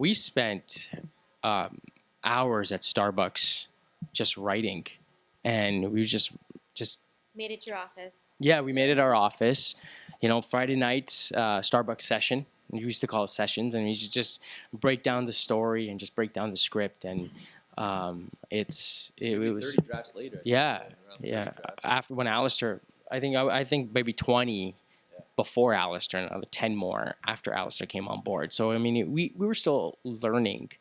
We spent hours at Starbucks just writing, and we just Made it your office. yeah, we made it our office. You know, Friday nights, Starbucks session. We used to call it sessions, and we used to just break down the story and just break down the script. And it was 30 drafts later. yeah, Around 30 yeah. drafts. After when Alistair, I think maybe 20 before Alistair, and another 10 more after Alistair came on board. So I mean, we were still learning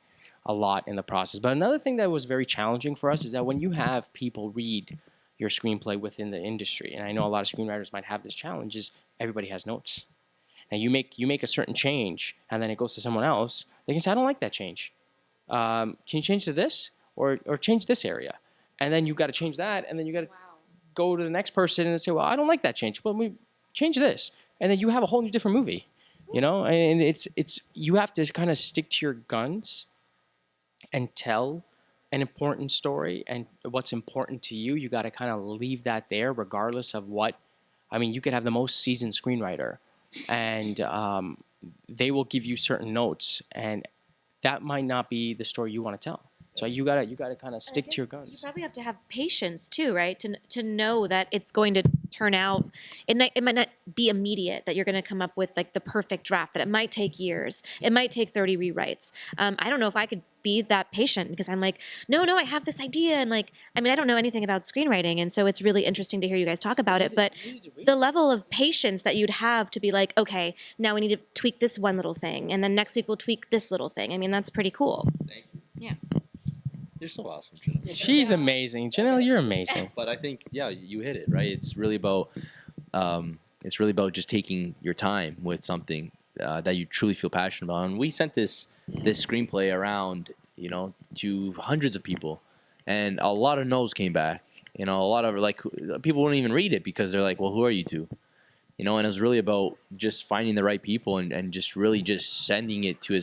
a lot in the process. But another thing that was very challenging for us is that when you have people read your screenplay within the industry, and I know a lot of screenwriters might have this challenge, is everybody has notes. And you make a certain change, and then it goes to someone else. They can say, I don't like that change. Can you change to this, or change this area? And then you got to change that, and then you got to Wow. go to the next person and say, well, I don't like that change. Well, we change this, and then you have a whole new different movie. You know, and it's you have to kind of stick to your guns and tell an important story and what's important to you. You got to kind of leave that there, regardless of what. I mean, you could have the most seasoned screenwriter, and they will give you certain notes, and that might not be the story you want to tell. So you gotta kind of stick to your You guns. probably have to have patience too, right? To know that it's going to turn out. It might not be immediate that you're going to come up with like the perfect draft. That it might take years. It might take 30 rewrites. I don't know if I could be that patient because I'm like, no, I have this idea, and like, I mean, I don't know anything about screenwriting, and so it's really interesting to hear you guys talk about it. But the level of patience that you'd have to be like, okay, now we need to tweak this one little thing, and then next week we'll tweak this little thing. I mean, that's pretty cool. Thank you. Yeah. You're so awesome, Janel. She's amazing, Janelle. You're amazing. But I think, yeah, you hit it, right? It's really about just taking your time with something that you truly feel passionate about. And we sent this screenplay around, to hundreds of people, and a lot of no's came back. A lot of like people wouldn't even read it because they're like, well, who are you two? And it was really about just finding the right people and just really just sending it to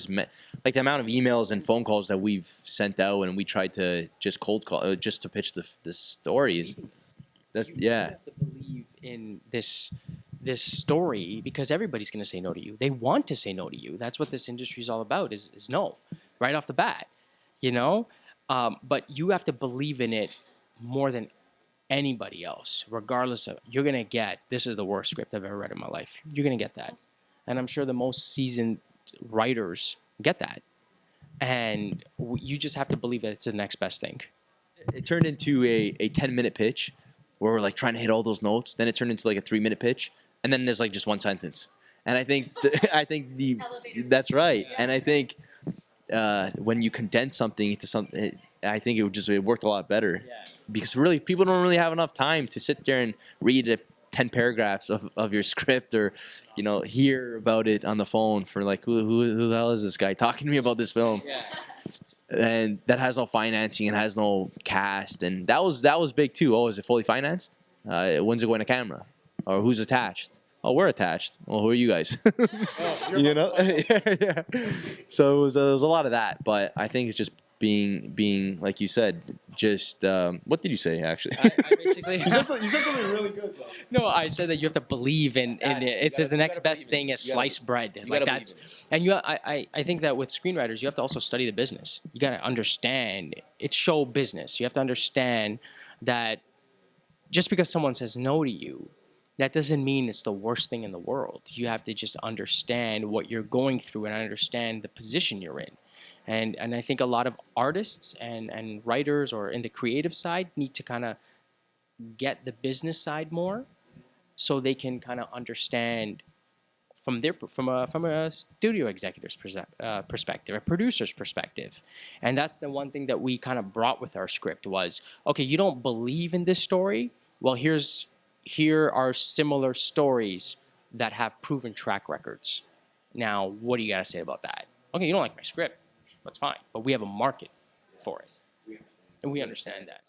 like the amount of emails and phone calls that we've sent out, and we tried to just cold call just to pitch the stories. That's You yeah. have to believe in this story because everybody's going to say no to you. They want to say no to you. That's what this industry is all about. Is no, right off the bat, you know. But you have to believe in it more than anybody else, regardless of. You're going to get this is the worst script I've ever read in my life. You're going to get that, and I'm sure the most seasoned writers get that, and you just have to believe that it's the next best thing. It turned into a 10-minute pitch where we're like trying to hit all those notes. Then it turned into like a 3-minute pitch, and then there's like just one sentence. And I think that's right. And I think when you condense something into something, I think it worked a lot better. Yeah. Because really, people don't really have enough time to sit there and read 10 paragraphs of your script, or hear about it on the phone for like who the hell is this guy talking to me about this film? Yeah. And that has no financing and has no cast, and that was big too. Oh, is it fully financed? When's it going to camera? Or who's attached? Oh, we're attached. Well, who are you guys? Yeah. So there was a lot of that, but I think it's just being like you said. Just what did you say actually? I basically. You said something really good, though. No, I said that you have to believe in it. It's the next best thing as sliced bread. Like that's, and I think that with screenwriters, you have to also study the business. You got to understand it's show business. You have to understand that just because someone says no to you, that doesn't mean it's the worst thing in the world. You have to just understand what you're going through and understand the position you're in. And I think a lot of artists and writers or in the creative side need to kind of get the business side more so they can kind of understand from a studio executive's perspective, a producer's perspective. And that's the one thing that we kind of brought with our script was, okay, you don't believe in this story? Well, here are similar stories that have proven track records. Now, what do you got to say about that? Okay, you don't like my script. That's fine. But we have a market for it. And we understand that.